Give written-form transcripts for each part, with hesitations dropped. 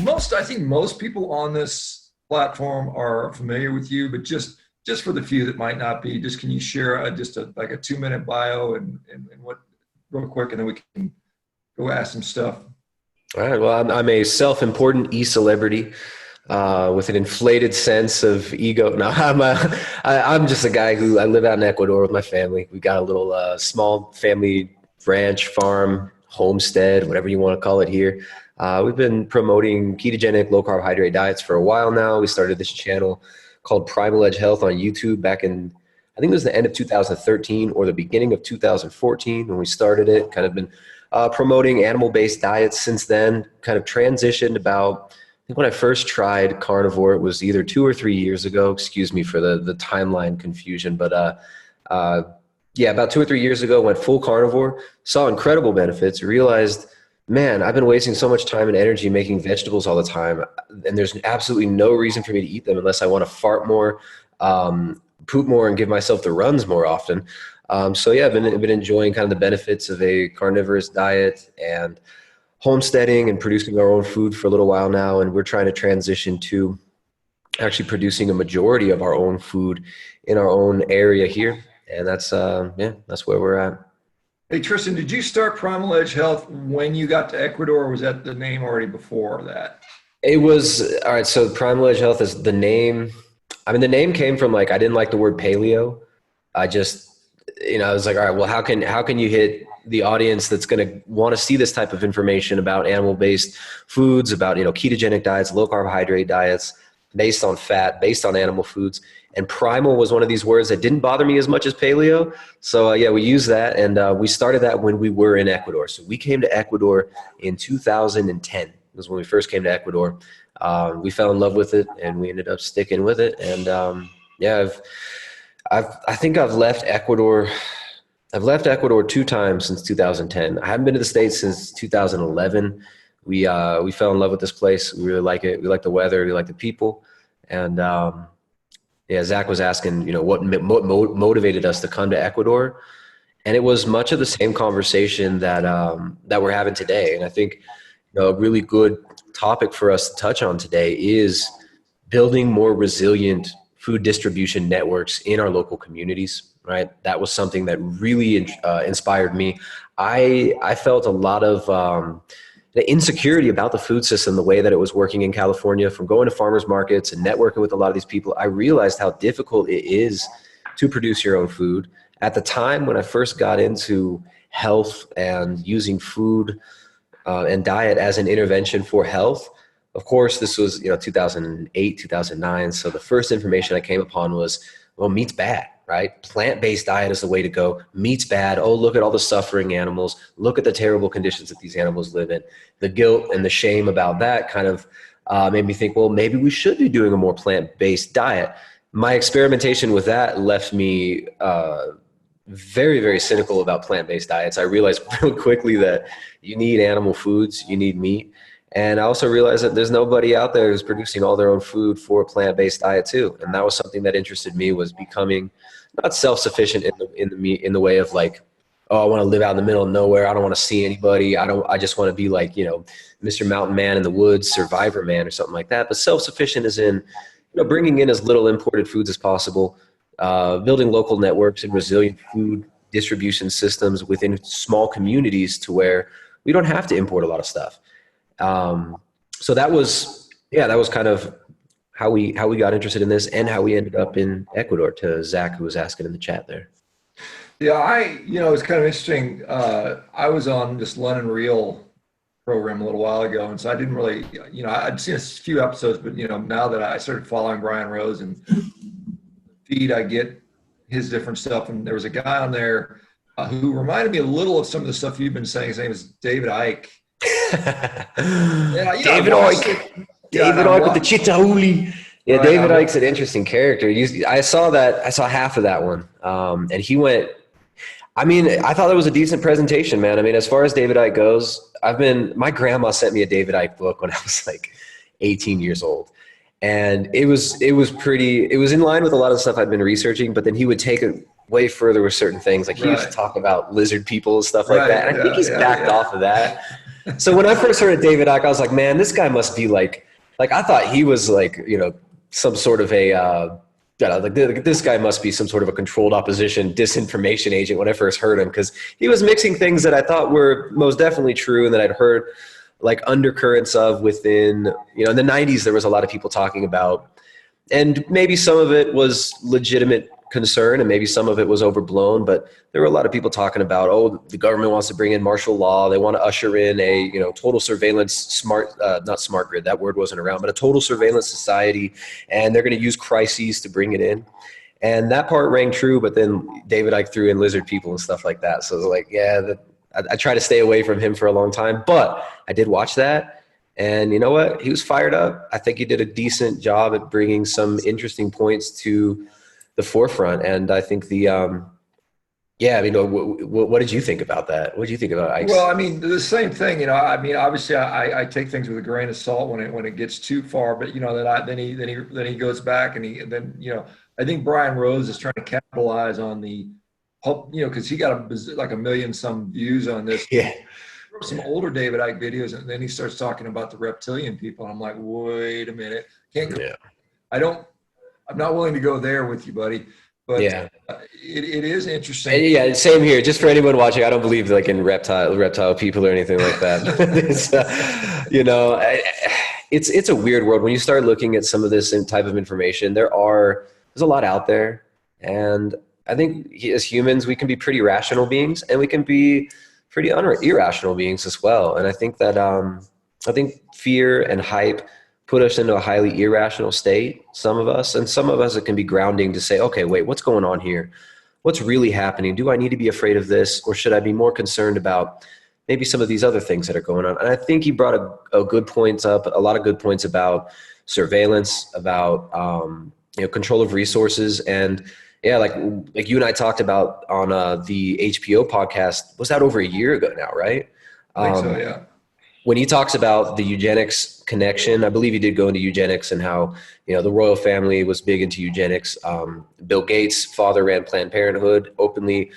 I think most people on this platform are familiar with you, but just for the few that might not be, just can you share like a 2-minute bio and what real quick, and then we can go ask some stuff. All right. Well, I'm a self-important e-celebrity with an inflated sense of ego. No, I'm just a guy who I live out in Ecuador with my family. We got a little small family ranch, farm, homestead, whatever you want to call it here. We've been promoting ketogenic, low carbohydrate diets for a while now. We started this channel called Primal Edge Health on YouTube back in, I think it was the end of 2013 or the beginning of 2014 when we started it. Kind of been promoting animal-based diets since then. Kind of transitioned about, I think when I first tried carnivore, it was either 2 or 3 years ago. Excuse me for the timeline confusion, but yeah, about 2 or 3 years ago, went full carnivore, saw incredible benefits, realized, man, I've been wasting so much time and energy making vegetables all the time, and there's absolutely no reason for me to eat them unless I want to fart more, poop more, and give myself the runs more often. So yeah, I've been enjoying kind of the benefits of a carnivorous diet and homesteading and producing our own food for a little while now, and we're trying to transition to actually producing a majority of our own food in our own area here, and that's yeah, that's where we're at. Hey, Tristan, did you start Primal Edge Health when you got to Ecuador, or was that the name already before that? It was, all right, so Primal Edge Health is the name. I mean, the name came from, like, I didn't like the word paleo. I just, I was like, all right, well, how can you hit the audience that's going to want to see this type of information about animal-based foods, about, ketogenic diets, low carbohydrate diets, based on fat, based on animal foods. And primal was one of these words that didn't bother me as much as paleo. So yeah, we used that, and we started that when we were in Ecuador. So we came to Ecuador in 2010. Was when we first came to Ecuador. We fell in love with it, and we ended up sticking with it. And yeah, I think I've left Ecuador. I've left Ecuador 2 times since 2010. I haven't been to the States since 2011. We fell in love with this place. We really like it. We like the weather. We like the people. And yeah, Zach was asking, what motivated us to come to Ecuador, and it was much of the same conversation that that we're having today. And I think a really good topic for us to touch on today is building more resilient food distribution networks in our local communities. Right, that was something that really inspired me. I felt a lot of the insecurity about the food system, the way that it was working in California, from going to farmers markets and networking with a lot of these people. I realized how difficult it is to produce your own food. At the time when I first got into health and using food and diet as an intervention for health, of course, this was 2008, 2009. So the first information I came upon was, well, meat's bad. Right? Plant-based diet is the way to go. Meat's bad. Oh, look at all the suffering animals. Look at the terrible conditions that these animals live in. The guilt and the shame about that kind of made me think, well, maybe we should be doing a more plant-based diet. My experimentation with that left me very, very cynical about plant-based diets. I realized real quickly that you need animal foods, you need meat. And I also realized that there's nobody out there who's producing all their own food for a plant-based diet too. And that was something that interested me, was becoming not self-sufficient in the way of like, oh, I want to live out in the middle of nowhere. I don't want to see anybody. I just want to be like, Mr. Mountain Man in the woods, Survivor Man or something like that. But self-sufficient is in, bringing in as little imported foods as possible, building local networks and resilient food distribution systems within small communities to where we don't have to import a lot of stuff. So that was kind of how we got interested in this, and how we ended up in Ecuador, to Zach, who was asking in the chat there. Yeah, it's kind of interesting. I was on this London Reel program a little while ago, and so I didn't really, I'd seen a few episodes, but now that I started following Brian Rose and feed, I get his different stuff, and there was a guy on there who reminded me a little of some of the stuff you've been saying. His name is David Icke. David Icke. David Icke with the Chitauli. Yeah, right, David Icke's an interesting character. I saw half of that one. And he went, I thought that was a decent presentation, man. As far as David Icke goes, my grandma sent me a David Icke book when I was like 18 years old. And it was in line with a lot of stuff I'd been researching, but then he would take it way further with certain things. Like he used to talk about lizard people and stuff like that. And I think he's backed off of that. So when I first heard of David Icke, I was like, man, this guy must be like I thought he was like, some sort of a, this guy must be some sort of a controlled opposition disinformation agent when I first heard him, because he was mixing things that I thought were most definitely true and that I'd heard like undercurrents of within, in the 90s, there was a lot of people talking about, and maybe some of it was legitimate concern and maybe some of it was overblown, but there were a lot of people talking about, oh, the government wants to bring in martial law. They want to usher in a, total surveillance not smart grid, that word wasn't around, but a total surveillance society. And they're going to use crises to bring it in. And that part rang true, but then David Icke threw in lizard people and stuff like that. So like, yeah, I try to stay away from him for a long time, but I did watch that. And you know what? He was fired up. I think he did a decent job at bringing some interesting points to the forefront. And I think what did you think about that? What did you think about Ike's? Well, I mean, the same thing, I mean, obviously I take things with a grain of salt when it gets too far, but then he goes back I think Brian Rose is trying to capitalize on because he got like a million some views on this. Yeah. Some older David Icke videos, and then he starts talking about the reptilian people. And I'm like, wait a minute, can't go. Yeah. I'm not willing to go there with you, buddy. But yeah, it is interesting. And yeah, same here. Just for anyone watching, I don't believe like in reptile people or anything like that. It's a weird world when you start looking at some of this type of information. There's a lot out there, and I think as humans we can be pretty rational beings, and we can be pretty irrational beings as well. And I think that I think fear and hype put us into a highly irrational state, some of us, and some of us it can be grounding to say, okay, wait, what's going on here? What's really happening? Do I need to be afraid of this, or should I be more concerned about maybe some of these other things that are going on? And I think he brought a lot of good points about surveillance, about control of resources. And yeah, like you and I talked about on the HPO podcast, was that over a year ago now, right? I think so, yeah. When he talks about the eugenics connection, I believe he did go into eugenics and how, the royal family was big into eugenics. Bill Gates' father ran Planned Parenthood, openly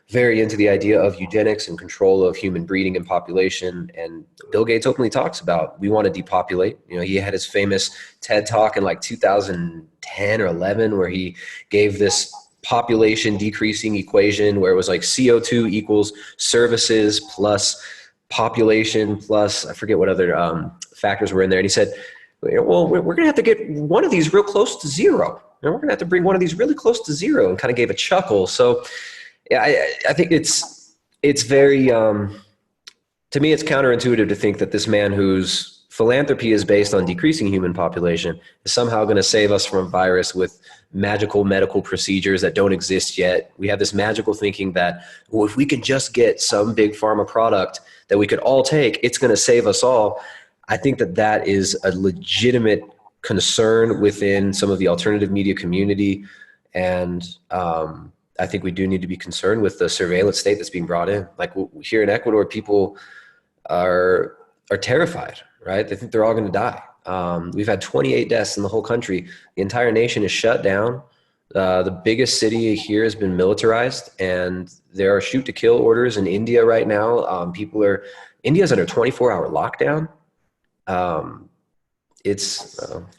very into the idea of eugenics and control of human breeding and population. And Bill Gates openly talks about, we want to depopulate. He had his famous TED talk in like 2010 or 11, where he gave this population decreasing equation where it was like CO2 equals services plus population plus, I forget what other factors were in there. And he said, well, we're going to have to get one of these real close to zero. And we're going to have to bring one of these really close to zero, and kind of gave a chuckle. So yeah, I think it's very, to me, it's counterintuitive to think that this man whose philanthropy is based on decreasing human population is somehow going to save us from a virus with magical medical procedures that don't exist yet. We have this magical thinking that, well, if we can just get some big pharma product that we could all take, it's going to save us all. I think that is a legitimate concern within some of the alternative media community. And I think we do need to be concerned with the surveillance state that's being brought in. Like here in Ecuador, people are terrified, right? They think they're all going to die. We've had 28 deaths in the whole country. The entire nation is shut down. The biggest city here has been militarized, and there are shoot to kill orders in India right now. India's under 24-hour lockdown.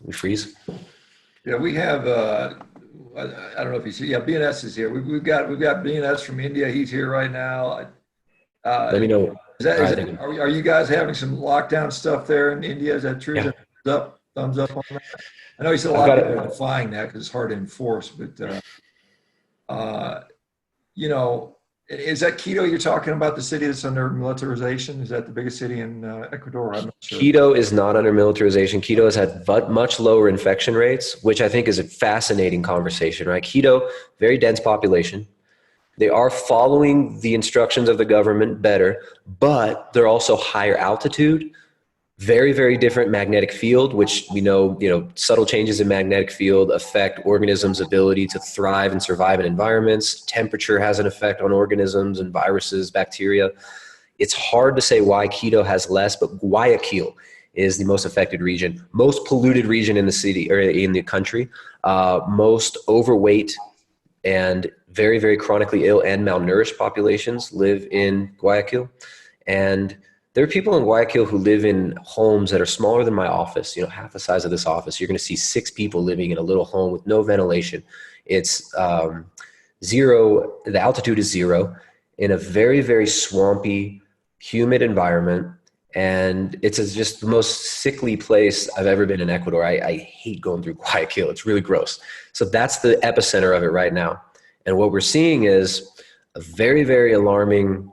We freeze. Yeah, we have, I don't know if you see, yeah, BNS is here. We've got BNS from India. He's here right now. Let me know. Are you guys having some lockdown stuff there in India? Is that true? Yeah. Thumbs up on that? I know you said a lot of people are defying that because it's hard to enforce, but is that Quito you're talking about, the city that's under militarization? Is that the biggest city in Ecuador? I'm not sure. Quito is not under militarization. Quito has had much lower infection rates, which I think is a fascinating conversation, right? Quito, very dense population. They are following the instructions of the government better, but they're also higher altitude, very, very different magnetic field, which we know, subtle changes in magnetic field affect organisms' ability to thrive and survive in environments. Temperature has an effect on organisms and viruses, bacteria. It's hard to say why Quito has less, but Guayaquil is the most affected region, most polluted region in the city or in the country, most overweight and very, very chronically ill and malnourished populations live in Guayaquil. And There are people in Guayaquil who live in homes that are smaller than my office, half the size of this office. You're going to see 6 people living in a little home with no ventilation. It's zero, the altitude is zero in a very, very swampy, humid environment. And just the most sickly place I've ever been in Ecuador. I hate going through Guayaquil. It's really gross. So that's the epicenter of it right now. And what we're seeing is a very, very alarming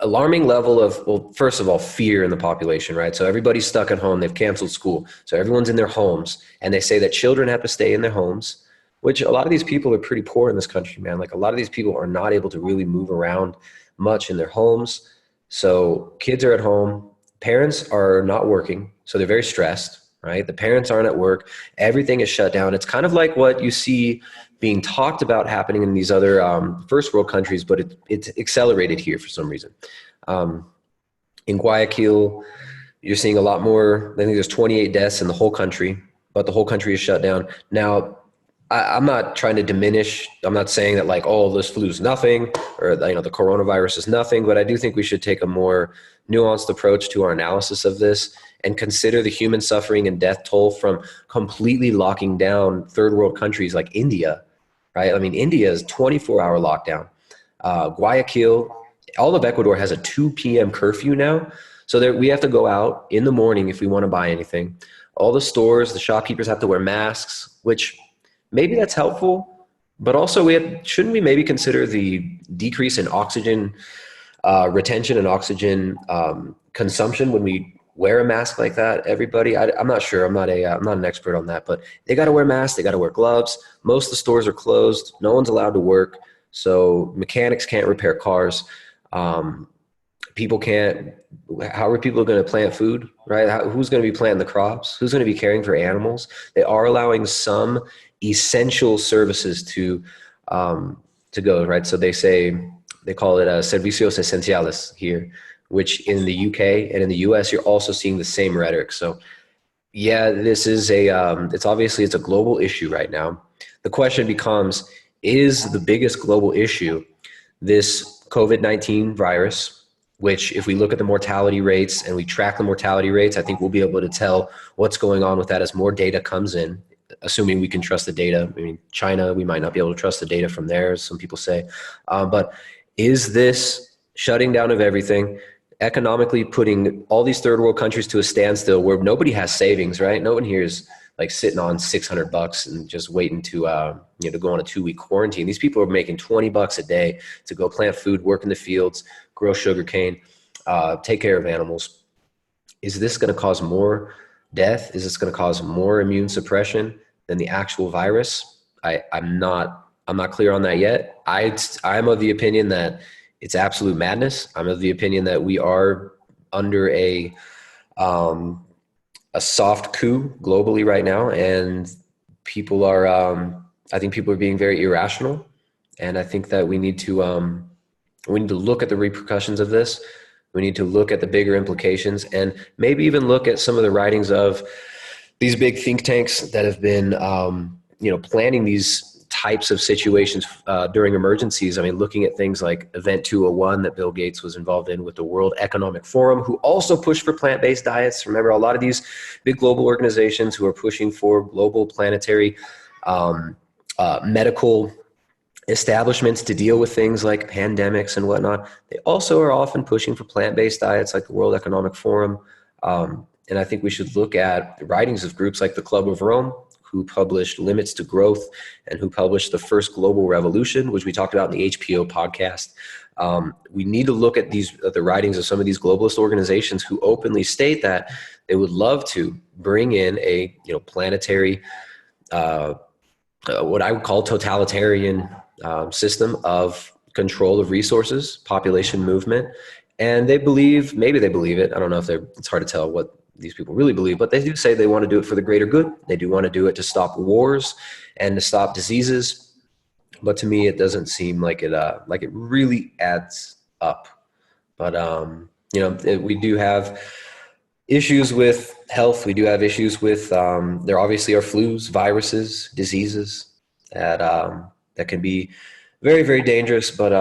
level of, well, first of all, fear in the population, right? So everybody's stuck at home. They've canceled school. So everyone's in their homes. And they say that children have to stay in their homes, which a lot of these people are pretty poor in this country, man. Like a lot of these people are not able to really move around much in their homes. So kids are at home. Parents are not working. So they're very stressed, right? The parents aren't at work. Everything is shut down. It's kind of like what you see being talked about happening in these other first world countries, but it's accelerated here for some reason. In Guayaquil, you're seeing a lot more. I think there's 28 deaths in the whole country, but the whole country is shut down. Now, I'm not trying to diminish. I'm not saying that like, oh, this flu is nothing or, the coronavirus is nothing, but I do think we should take a more nuanced approach to our analysis of this and consider the human suffering and death toll from completely locking down third world countries like India, right? I mean, India is 24-hour lockdown. Guayaquil, all of Ecuador has a 2 p.m. curfew now. So there, we have to go out in the morning if we want to buy anything. All the stores, the shopkeepers have to wear masks, which maybe that's helpful, but also shouldn't we maybe consider the decrease in oxygen retention and oxygen consumption when we wear a mask like that? Everybody, I'm not sure. I'm not an expert on that, but they got to wear masks. They got to wear gloves. Most of the stores are closed. No one's allowed to work. So mechanics can't repair cars. People can't. How are people going to plant food, right? Who's going to be planting the crops? Who's going to be caring for animals? They are allowing some essential services to go, right? So they call it servicios esenciales here, which in the UK and in the US, you're also seeing the same rhetoric. So yeah, this is it's a global issue right now. The question becomes, is the biggest global issue this COVID-19 virus, which if we look at the mortality rates and we track the mortality rates, I think we'll be able to tell what's going on with that as more data comes in, assuming we can trust the data. I mean, China, we might not be able to trust the data from there, as some people say. But is this shutting down of everything, economically putting all these third world countries to a standstill where nobody has savings, right? No one here is like sitting on $600 and just waiting to go on a 2-week quarantine. These people are making $20 a day to go plant food, work in the fields, grow sugarcane, take care of animals. Is this going to cause more death? Is this going to cause more immune suppression than the actual virus? I'm not clear on that yet. I'm of the opinion that it's absolute madness. I'm of the opinion that we are under a soft coup globally right now, and people are I think people are being very irrational, and I think that we need to look at the repercussions of this. We need to look at the bigger implications, and maybe even look at some of the writings of these big think tanks that have been planning these types of situations during emergencies. I mean, looking at things like Event 201 that Bill Gates was involved in with the World Economic Forum, who also pushed for plant-based diets. Remember, a lot of these big global organizations who are pushing for global planetary medical establishments to deal with things like pandemics and whatnot, they also are often pushing for plant-based diets like the World Economic Forum. And I think we should look at the writings of groups like the Club of Rome, who published Limits to Growth and who published The First Global Revolution, which we talked about in the HPO podcast. We need to look at the writings of some of these globalist organizations who openly state that they would love to bring in a planetary, what I would call totalitarian system of control of resources, population movement. And maybe they believe it. I don't know if it's hard to tell what these people really believe, but they do say they want to do it for the greater good. They do want to do it to stop wars and to stop diseases. But to me, it doesn't seem like it really adds up. But, we do have issues with health. We do have issues with, there obviously are flus, viruses, diseases that can be very, very dangerous. But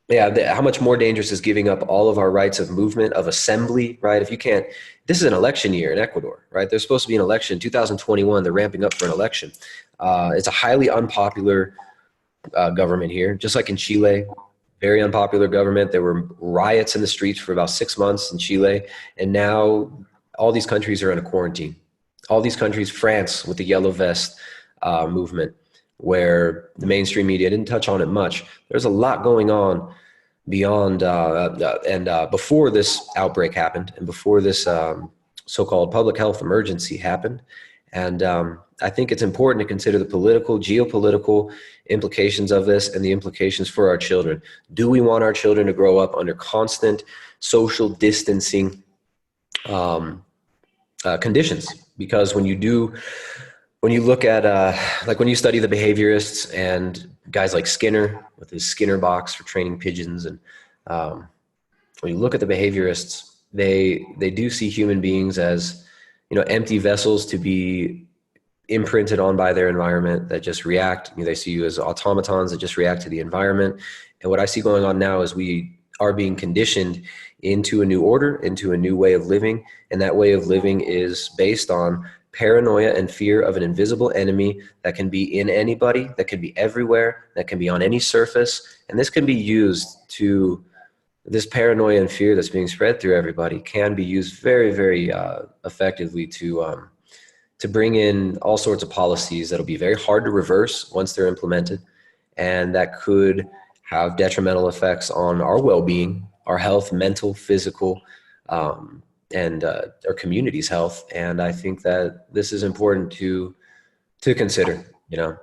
Yeah, how much more dangerous is giving up all of our rights of movement, of assembly, right? If you can't, this is an election year in Ecuador, right? There's supposed to be an election, 2021. They're ramping up for an election. It's a highly unpopular government here, just like in Chile. Very unpopular government. There were riots in the streets for about 6 months in Chile, and now all these countries are in a quarantine. All these countries, France with the yellow vest movement, where the mainstream media didn't touch on it much. There's a lot going on beyond and before this outbreak happened, and before this so-called public health emergency happened. And I think it's important to consider the political, geopolitical implications of this and the implications for our children. Do we want our children to grow up under constant social distancing conditions? Because when you look at, like when you study the behaviorists and guys like Skinner with his Skinner box for training pigeons, and when you look at the behaviorists, they do see human beings as, empty vessels to be imprinted on by their environment that just react. They see you as automatons that just react to the environment. And what I see going on now is we are being conditioned into a new order, into a new way of living. And that way of living is based on paranoia and fear of an invisible enemy that can be in anybody, that can be everywhere, that can be on any surface. And this can be used this paranoia and fear that's being spread through everybody can be used very, very effectively to bring in all sorts of policies that'll be very hard to reverse once they're implemented, and that could have detrimental effects on our well-being, our health, mental, physical, and our community's health. And I think that this is important to consider,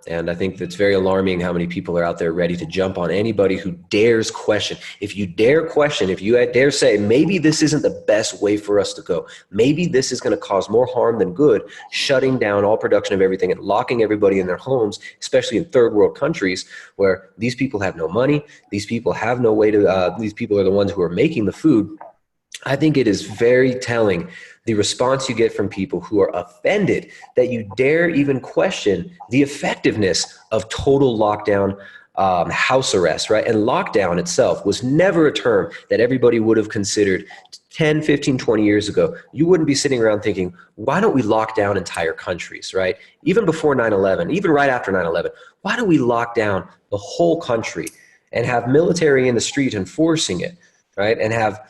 and I think that's very alarming how many people are out there ready to jump on anybody who dares question. If you dare question, if you dare say, maybe this isn't the best way for us to go, maybe this is going to cause more harm than good, shutting down all production of everything and locking everybody in their homes, especially in third world countries where these people have no money, these people have no way to, these people are the ones who are making the food. I think it is very telling the response you get from people who are offended that you dare even question the effectiveness of total lockdown, house arrest, right? And lockdown itself was never a term that everybody would have considered 10, 15, 20 years ago. You wouldn't be sitting around thinking, why don't we lock down entire countries, right? Even before 9/11, even right after 9/11, why don't we lock down the whole country and have military in the street enforcing it, right? And have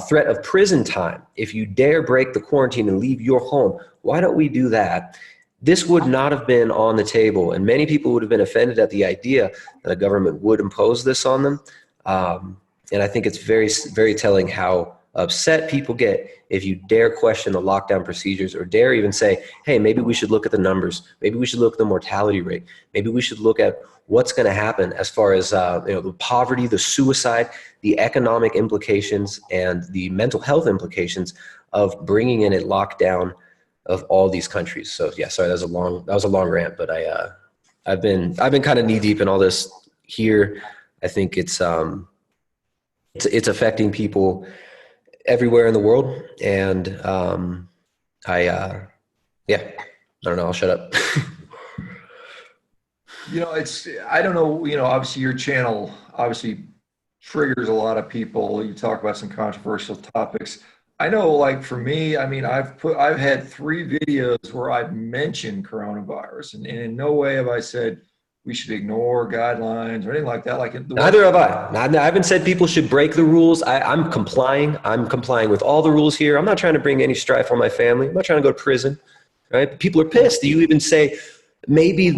threat of prison time if you dare break the quarantine and leave your home. Why don't we do that? This would not have been on the table, and many people would have been offended at the idea that a government would impose this on them. And I think it's very, very telling how upset people get if you dare question the lockdown procedures, or dare even say, hey, maybe we should look at the numbers. Maybe we should look at the mortality rate. Maybe we should look at what's going to happen as far as the poverty, the suicide, the economic implications, and the mental health implications of bringing in a lockdown of all these countries. So yeah, sorry, that was a long rant, but I've been kind of knee deep in all this here. I think it's affecting people everywhere in the world, and yeah, I don't know. I'll shut up. I don't know, obviously your channel obviously triggers a lot of people. You talk about some controversial topics. I know, like for me, I mean, I've had 3 videos where I've mentioned coronavirus, and in no way have I said we should ignore guidelines or anything like that. Like Neither have I. I haven't said people should break the rules. I'm complying. I'm complying with all the rules here. I'm not trying to bring any strife on my family. I'm not trying to go to prison, right? People are pissed. You even say, maybe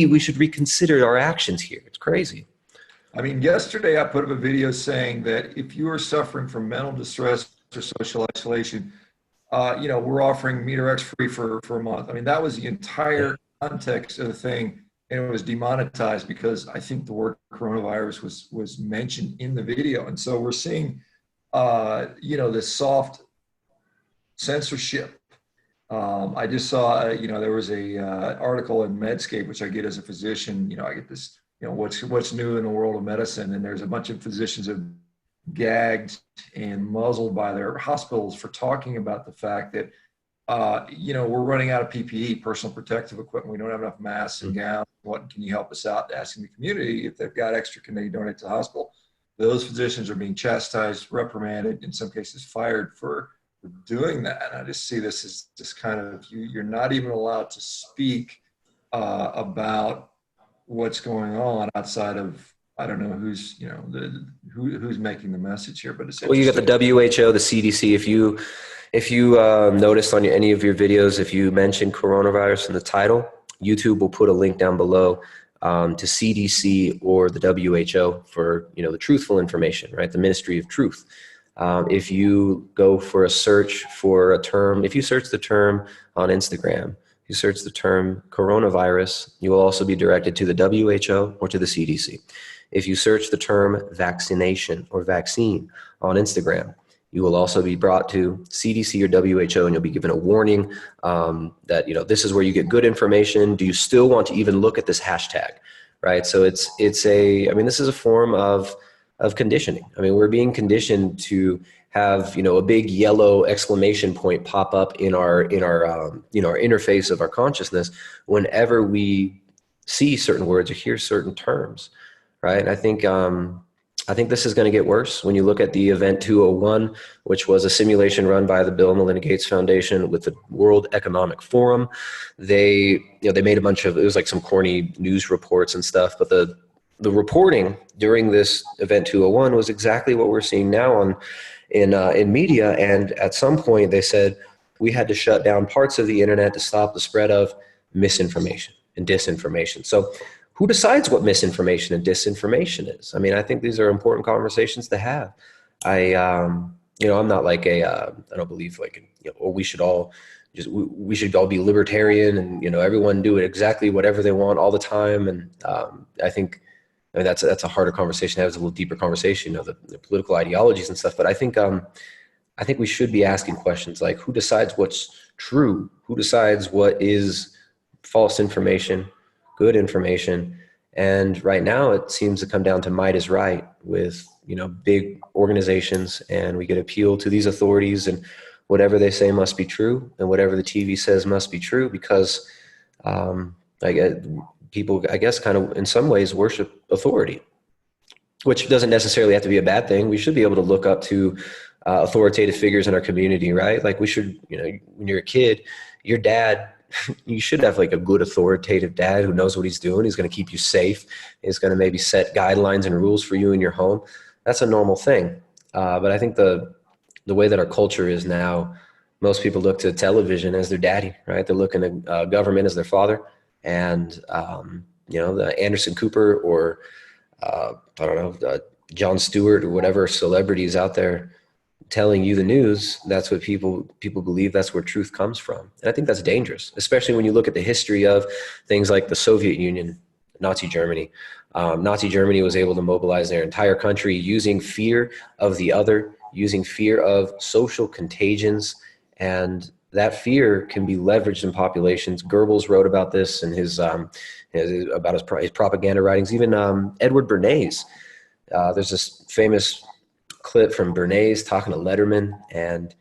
we should reconsider our actions here. It's crazy. I mean, yesterday I put up a video saying that if you are suffering from mental distress or social isolation, we're offering Meter X free for a month. I mean, that was the entire context of the thing, and it was demonetized because I think the word coronavirus was mentioned in the video. And so we're seeing, this soft censorship. I just saw, there was a article in Medscape, which I get as a physician. I get this, what's new in the world of medicine, and there's a bunch of physicians that gagged and muzzled by their hospitals for talking about the fact that we're running out of PPE, personal protective equipment. We don't have enough masks and gowns. What can you help us out? Asking the community if they've got extra, can they donate to the hospital? those physicians are being chastised, reprimanded, in some cases fired for doing that. And I just see this as just kind of, you're not even allowed to speak about what's going on outside of, I don't know who's, who's making the message here, but it's Well, you got the interesting. WHO, the CDC. If you noticed on any of your videos, if you mention coronavirus in the title, YouTube will put a link down below to CDC or the WHO for the truthful information, right? The Ministry of Truth. If you go for a search for a term, if you search the term on Instagram, you search the term coronavirus, you will also be directed to the WHO or to the CDC. If you search the term vaccination or vaccine on Instagram, you will also be brought to CDC or WHO, and you'll be given a warning that this is where you get good information. Do you still want to even look at this hashtag, right? So this is a form of conditioning. I mean, we're being conditioned to have a big yellow exclamation point pop up in our interface of our consciousness whenever we see certain words or hear certain terms, right? And I think this is going to get worse. When you look at the Event 201, which was a simulation run by the Bill and Melinda Gates Foundation with the World Economic Forum, they made a bunch of, it was like some corny news reports and stuff, but the reporting during this Event 201 was exactly what we're seeing now in media. And at some point they said we had to shut down parts of the internet to stop the spread of misinformation and disinformation. So who decides what misinformation and disinformation is? I mean, I think these are important conversations to have. I'm not like I don't believe we should all be libertarian and, everyone do it exactly whatever they want all the time. And I mean, that's a harder conversation to have. It's a little deeper conversation, the political ideologies and stuff. But I think we should be asking questions like, who decides what's true? Who decides what is false information, good information? And right now it seems to come down to might is right with, big organizations, and we could appeal to these authorities, and whatever they say must be true, and whatever the TV says must be true, because people, I guess, kind of in some ways worship authority, which doesn't necessarily have to be a bad thing. We should be able to look up to authoritative figures in our community, right? Like we should, when you're a kid, your dad, you should have like a good authoritative dad who knows what he's doing. He's going to keep you safe. He's going to maybe set guidelines and rules for you in your home. That's a normal thing. But I think the way that our culture is now, most people look to television as their daddy, right? They're looking at government as their father. And, the Anderson Cooper or, Jon Stewart or whatever celebrities out there telling you the news, that's what people believe, that's where truth comes from. And I think that's dangerous, especially when you look at the history of things like the Soviet Union, Nazi Germany. Nazi Germany was able to mobilize their entire country using fear of the other, using fear of social contagions, and that fear can be leveraged in populations. Goebbels wrote about this in his propaganda writings. Even Edward Bernays. There's this famous clip from Bernays talking to Letterman, and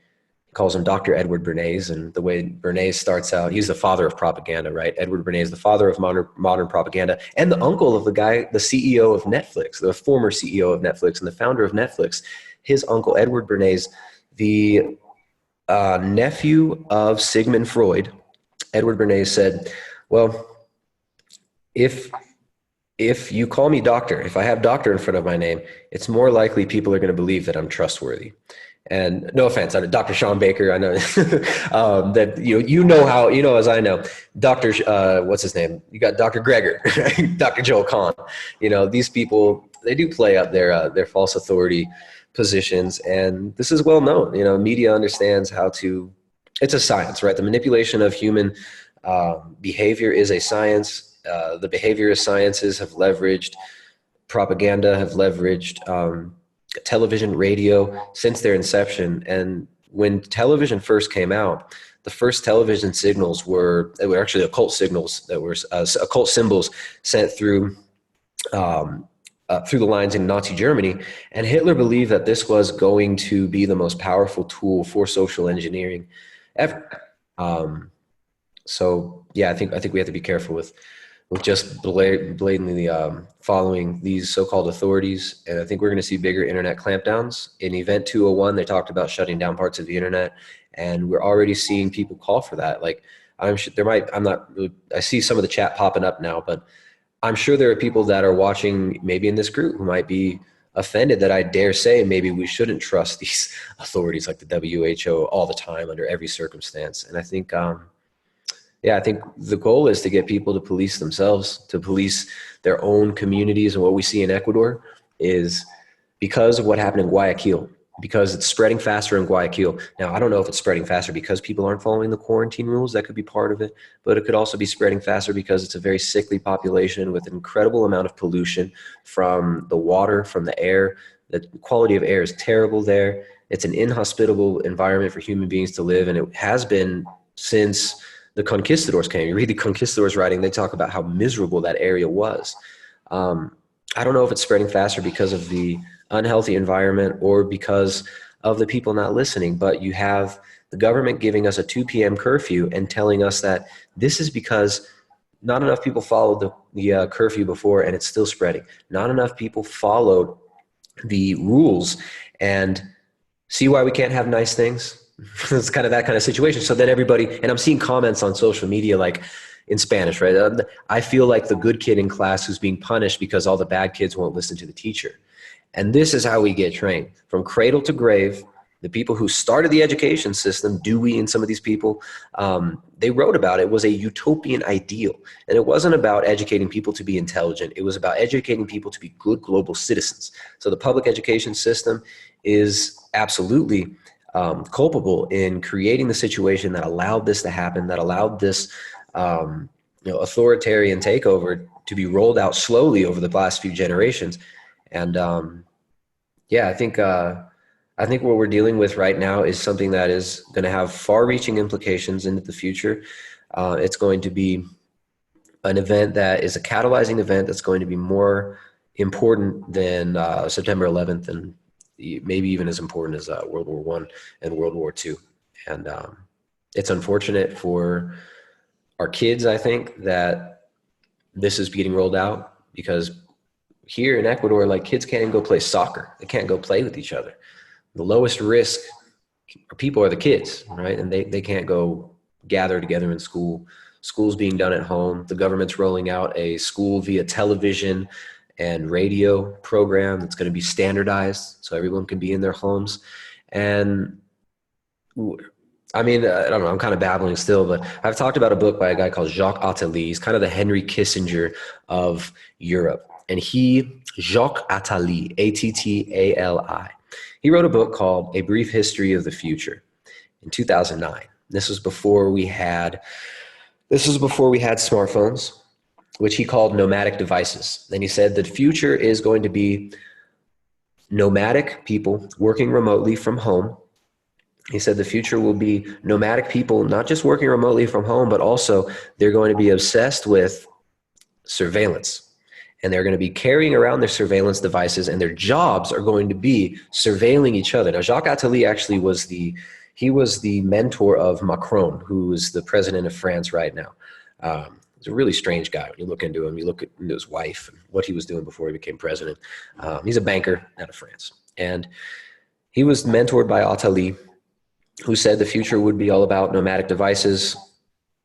he calls him Dr. Edward Bernays. And the way Bernays starts out, he's the father of propaganda, right? Edward Bernays, the father of modern propaganda, and the uncle of the guy, the CEO of Netflix, the former CEO of Netflix and the founder of Netflix. His uncle, Edward Bernays, the nephew of Sigmund Freud, Edward Bernays said, well, if you call me doctor, if I have doctor in front of my name, it's more likely people are going to believe that I'm trustworthy. And no offense, Dr. Sean Baker, I know that as I know, Dr. What's his name? You got Dr. Greger, Dr. Joel Kahn. These people, they do play up their false authority positions, and this is well known. Media understands how to. It's a science, right? The manipulation of human behavior is a science. The behaviorist sciences have leveraged propaganda, have leveraged television, radio since their inception. And when television first came out, the first television signals were actually occult signals that were occult symbols sent through the lines in Nazi Germany. And Hitler believed that this was going to be the most powerful tool for social engineering ever. So yeah, I think we have to be careful with with just blatantly following these so-called authorities. And I think we're going to see bigger internet clampdowns. In Event 201, they talked about shutting down parts of the internet, and we're already seeing people call for that. Like, I'm sure I see some of the chat popping up now, but I'm sure there are people that are watching maybe in this group who might be offended that I dare say maybe we shouldn't trust these authorities like the WHO all the time under every circumstance. And I think, I think the goal is to get people to police themselves, to police their own communities. And what we see in Ecuador is because of what happened in Guayaquil, because it's spreading faster in Guayaquil. Now, I don't know if it's spreading faster because people aren't following the quarantine rules. That could be part of it, but it could also be spreading faster because it's a very sickly population with an incredible amount of pollution from the water, from the air. The quality of air is terrible there. It's an inhospitable environment for human beings to live, and it has been since the conquistadors came. You read the conquistadors' writing, they talk about how miserable that area was. I don't know if it's spreading faster because of the unhealthy environment or because of the people not listening, but you have the government giving us a 2 p.m. curfew and telling us that this is because not enough people followed the curfew before and it's still spreading. Not enough people followed the rules, and see why we can't have nice things? It's kind of that kind of situation. So then everybody, and I'm seeing comments on social media like in Spanish, right? I feel like the good kid in class who's being punished because all the bad kids won't listen to the teacher. And this is how we get trained from cradle to grave. The people who started the education system, Dewey and some of these people, they wrote about it was a utopian ideal. And it wasn't about educating people to be intelligent. It was about educating people to be good global citizens. So the public education system is absolutely culpable in creating the situation that allowed this to happen, that allowed this authoritarian takeover to be rolled out slowly over the last few generations. And I think what we're dealing with right now is something that is going to have far-reaching implications into the future. It's going to be an event that is a catalyzing event that's going to be more important than September 11th and maybe even as important as World War I and World War II. And it's unfortunate for our kids, I think, that this is getting rolled out, because here in Ecuador, like, kids can't even go play soccer. They can't go play with each other. The lowest risk people are the kids, right? And they can't go gather together in school. School's being done at home. The government's rolling out a school via television and radio program that's going to be standardized so everyone can be in their homes. And I mean, I don't know, I'm kind of babbling still, but I've talked about a book by a guy called Jacques Attali. He's kind of the Henry Kissinger of Europe. And Jacques Attali, Attali, he wrote a book called A Brief History of the Future in 2009. This was before we had smartphones, which he called nomadic devices. And he said the future is going to be nomadic people working remotely from home. He said the future will be nomadic people, not just working remotely from home, but also they're going to be obsessed with surveillance. And they're going to be carrying around their surveillance devices, and their jobs are going to be surveilling each other. Now, Jacques Attali actually was the mentor of Macron, who is the president of France right now. He's a really strange guy. When you look into him, you look into his wife and what he was doing before he became president. He's a banker out of France. And he was mentored by Attali, who said the future would be all about nomadic devices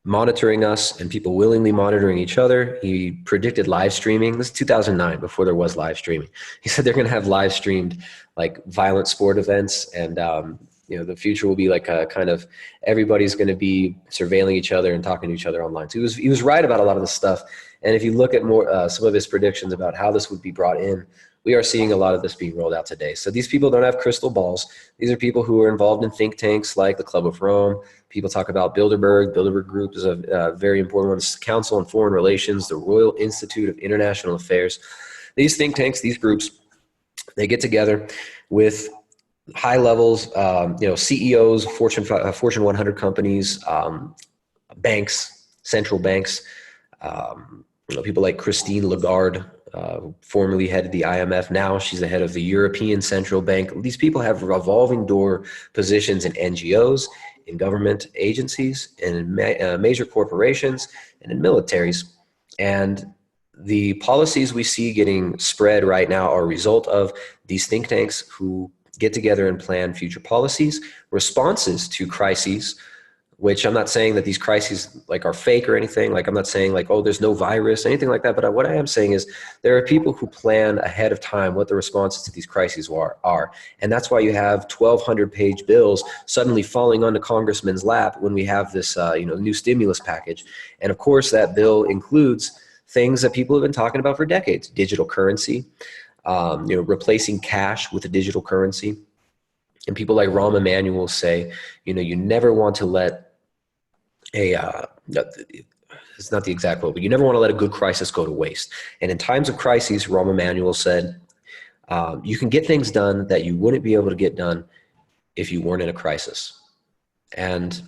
monitoring us and people willingly monitoring each other. He predicted live streaming. This is 2009, before there was live streaming. He said they're going to have live streamed like violent sport events, and the future will be like a kind of everybody's going to be surveilling each other and talking to each other online. So he was right about a lot of this stuff. And if you look at more some of his predictions about how this would be brought in, we are seeing a lot of this being rolled out today. So these people don't have crystal balls. These are people who are involved in think tanks like the Club of Rome. People talk about Bilderberg. Bilderberg Group is a very important one. It's Council on Foreign Relations, the Royal Institute of International Affairs. These think tanks, these groups, they get together with high levels, CEOs, Fortune 100 companies, banks, central banks, people like Christine Lagarde, formerly headed the IMF. Now she's the head of the European Central Bank. These people have revolving door positions in NGOs, in government agencies, and in major corporations, and in militaries. And the policies we see getting spread right now are a result of these think tanks who get together and plan future policies, responses to crises, which I'm not saying that these crises like are fake or anything. Like I'm not saying like, oh, there's no virus, anything like that. But what I am saying is there are people who plan ahead of time what the responses to these crises are. And that's why you have 1,200-page bills suddenly falling onto congressmen's lap when we have this, new stimulus package. And of course, that bill includes things that people have been talking about for decades: digital currency, replacing cash with a digital currency. And people like Rahm Emanuel say, you never want to let it's not the exact quote, but you never want to let a good crisis go to waste. And in times of crises, Rahm Emanuel said, you can get things done that you wouldn't be able to get done if you weren't in a crisis. And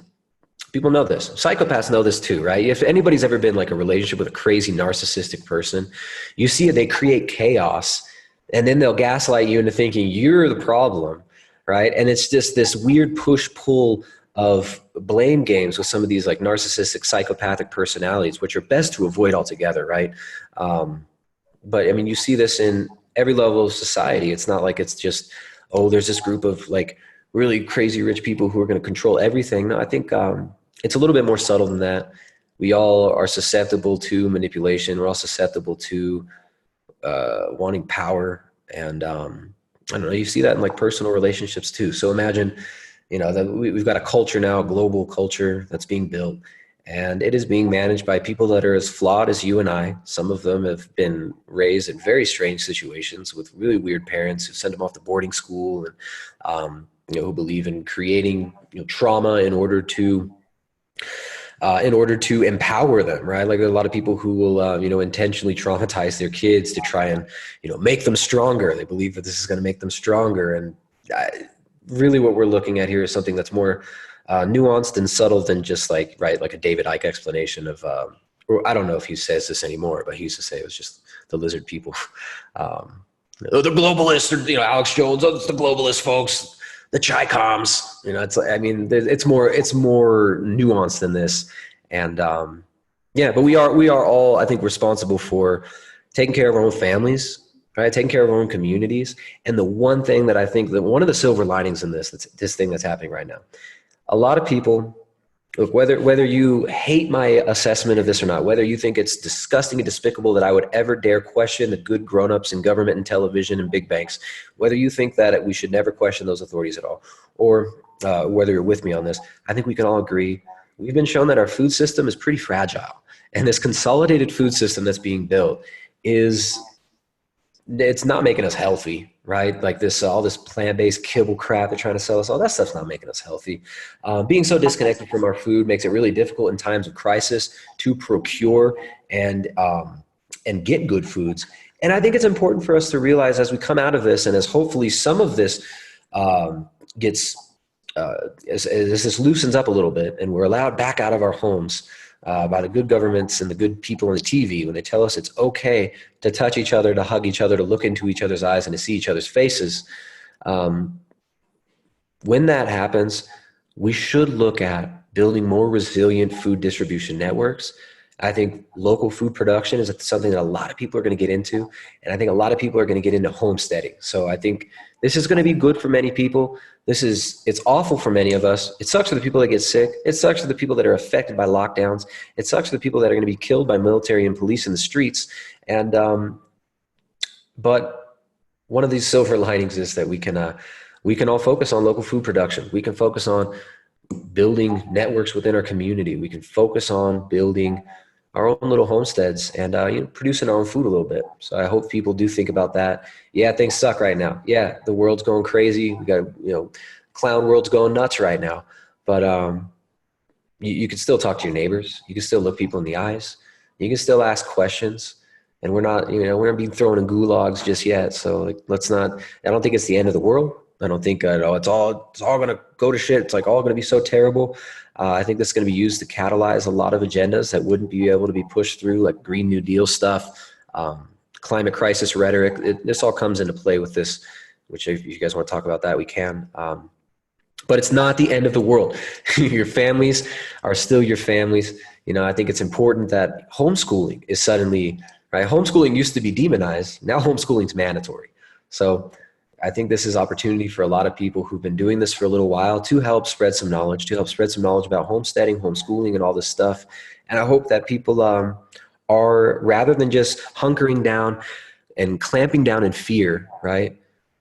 people know this. Psychopaths know this too, right? If anybody's ever been like a relationship with a crazy narcissistic person, you see they create chaos and then they'll gaslight you into thinking you're the problem, right? And it's just this weird push-pull of blame games with some of these like narcissistic psychopathic personalities, which are best to avoid altogether, right? But I mean, you see this in every level of society. It's not like it's just, oh, there's this group of like really crazy rich people who are going to control everything. No, I think it's a little bit more subtle than that. We all are susceptible to manipulation. We're all susceptible to wanting power. And I don't know, you see that in like personal relationships too. So imagine, that we've got a culture now, a global culture that's being built, and it is being managed by people that are as flawed as you and I. Some of them have been raised in very strange situations with really weird parents who send them off to boarding school and, who believe in creating trauma in order to empower them, right? Like there are a lot of people who will, intentionally traumatize their kids to try and, make them stronger. They believe that this is going to make them stronger. And really what we're looking at here is something that's more nuanced and subtle than just like a David Icke explanation of, or I don't know if he says this anymore, but he used to say it was just the lizard people. The globalists, or, Alex Jones, oh, it's the globalist folks, the Chi-Coms, it's more nuanced than this. And but we are all, I think, responsible for taking care of our own families, right? Taking care of our own communities. And the one thing that I think that one of the silver linings in this thing that's happening right now, a lot of people, look, whether you hate my assessment of this or not, whether you think it's disgusting and despicable that I would ever dare question the good grown-ups in government and television and big banks, whether you think that we should never question those authorities at all, or whether you're with me on this, I think we can all agree we've been shown that our food system is pretty fragile. And this consolidated food system that's being built it's not making us healthy, right? Like all this plant-based kibble crap they're trying to sell us, all that stuff's not making us healthy. Being so disconnected from our food makes it really difficult in times of crisis to procure and get good foods. And I think it's important for us to realize as we come out of this, and as hopefully some of this gets, as this loosens up a little bit and we're allowed back out of our homes, by the good governments and the good people on the TV, when they tell us it's okay to touch each other, to hug each other, to look into each other's eyes and to see each other's faces. When that happens, we should look at building more resilient food distribution networks. I think local food production is something that a lot of people are going to get into. And I think a lot of people are going to get into homesteading. So I think this is going to be good for many people. It's awful for many of us. It sucks for the people that get sick. It sucks for the people that are affected by lockdowns. It sucks for the people that are going to be killed by military and police in the streets. And, but one of these silver linings is that we can all focus on local food production. We can focus on building networks within our community. We can focus on building our own little homesteads and producing our own food a little bit. So I hope people do think about that. Yeah, things suck right now. Yeah, the world's going crazy. We got clown world's going nuts right now. But you can still talk to your neighbors. You can still look people in the eyes. You can still ask questions. And we're not being thrown in gulags just yet. So let's not. I don't think it's the end of the world. I don't think it's all going to go to shit. It's like all going to be so terrible. I think that's going to be used to catalyze a lot of agendas that wouldn't be able to be pushed through, like Green New Deal stuff, climate crisis rhetoric. This all comes into play with this, which if you guys want to talk about that, we can. but it's not the end of the world. Your families are still your families. I think it's important that homeschooling is suddenly, right? Homeschooling used to be demonized. Now homeschooling's mandatory. So I think this is opportunity for a lot of people who've been doing this for a little while to help spread some knowledge, about homesteading, homeschooling, and all this stuff. And I hope that people are, rather than just hunkering down and clamping down in fear, right?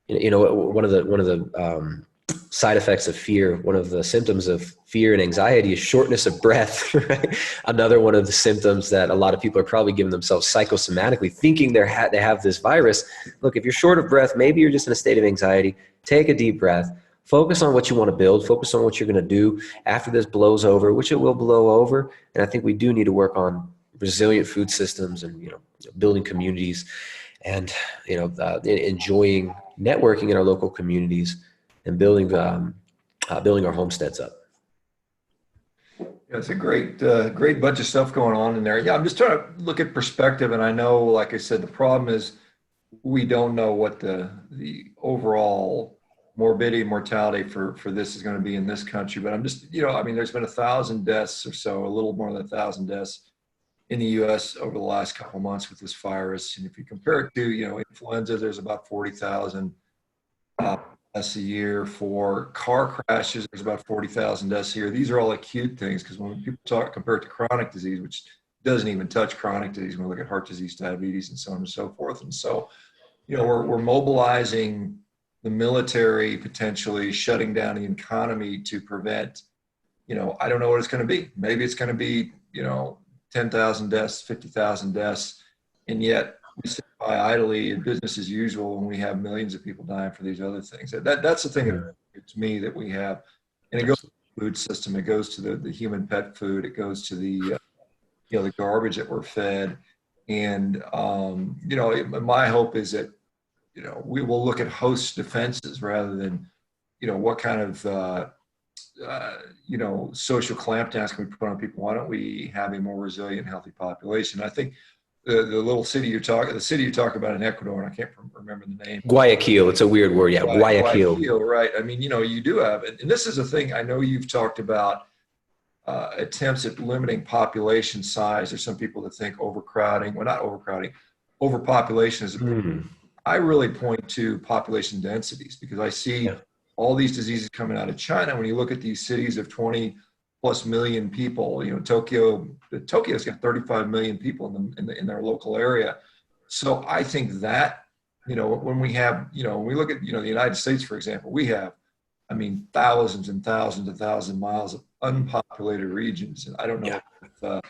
One of the side effects of fear, one of the symptoms of fear and anxiety is shortness of breath, right? Another one of the symptoms that a lot of people are probably giving themselves psychosomatically, thinking they have this virus. Look, if you're short of breath, maybe you're just in a state of anxiety. Take a deep breath. Focus on what you want to build. Focus on what you're going to do after this blows over, which it will blow over. And I think we do need to work on resilient food systems and building communities and enjoying networking in our local communities and building our homesteads up. Yeah, it's a great bunch of stuff going on in there. Yeah, I'm just trying to look at perspective, and I know, like I said, the problem is we don't know what the overall morbidity, mortality for this is going to be in this country. But I'm just, there's been 1,000 deaths or so, a little more than 1,000 deaths in the U.S. over the last couple of months with this virus. And if you compare it to, influenza, there's about 40,000 deaths a year. For car crashes, there's about 40,000 deaths a year. These are all acute things, because when people compare it to chronic disease, which doesn't even touch chronic disease, when we look at heart disease, diabetes, and so on and so forth. And so, we're mobilizing the military, potentially shutting down the economy to prevent, I don't know what it's going to be. Maybe it's going to be, 10,000 deaths, 50,000 deaths, and yet we sit by idly in business as usual when we have millions of people dying for these other things. That's the thing to me that we have, and it goes to the food system, it goes to the human pet food, it goes to the the garbage that we're fed, and my hope is that we will look at host defenses rather than what kind of social clampdowns can we put on people? Why don't we have a more resilient, healthy population? I think the little city you talk about in Ecuador, and I can't remember the name. Guayaquil. It's a weird word. Yeah. Right, Guayaquil. Right. I mean, you do have, and this is a thing I know you've talked about, attempts at limiting population size. There's some people that think overcrowding, well, not overcrowding, overpopulation is I really point to population densities, because I see all these diseases coming out of China. When you look at these cities of 20 plus million people, Tokyo's got 35 million people in their local area. So I think that, when we have, when we look at, the United States, for example, we have, thousands and thousands and thousands of miles of unpopulated regions. And I don't know if,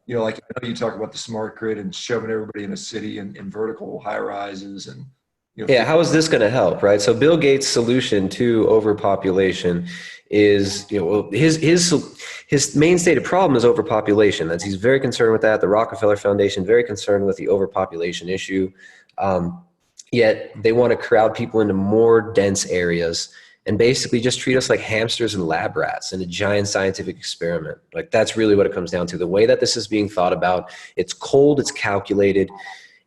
like, I know you talk about the smart grid and shoving everybody in a city in vertical high rises and, how is this going to help, right? So Bill Gates' solution to overpopulation is, his main stated problem is overpopulation. He's very concerned with that. The Rockefeller Foundation, very concerned with the overpopulation issue. Yet they want to crowd people into more dense areas and basically just treat us like hamsters and lab rats in a giant scientific experiment. Like, that's really what it comes down to. The way that this is being thought about, it's cold, it's calculated.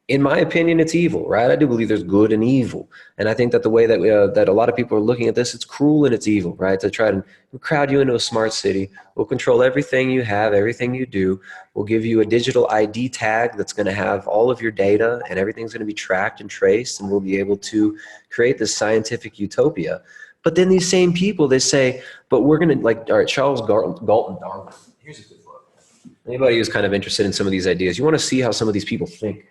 In my opinion, it's evil, right? I do believe there's good and evil. And I think that the way that that a lot of people are looking at this, it's cruel and it's evil, right? To try to crowd you into a smart city. We'll control everything you have, everything you do. We'll give you a digital ID tag that's going to have all of your data, and everything's going to be tracked and traced, and we'll be able to create this scientific utopia. But then these same people, they say, but we're going to, like, all right, Charles Galton Darwin. Here's a good book. Anybody who's kind of interested in some of these ideas, you want to see how some of these people think.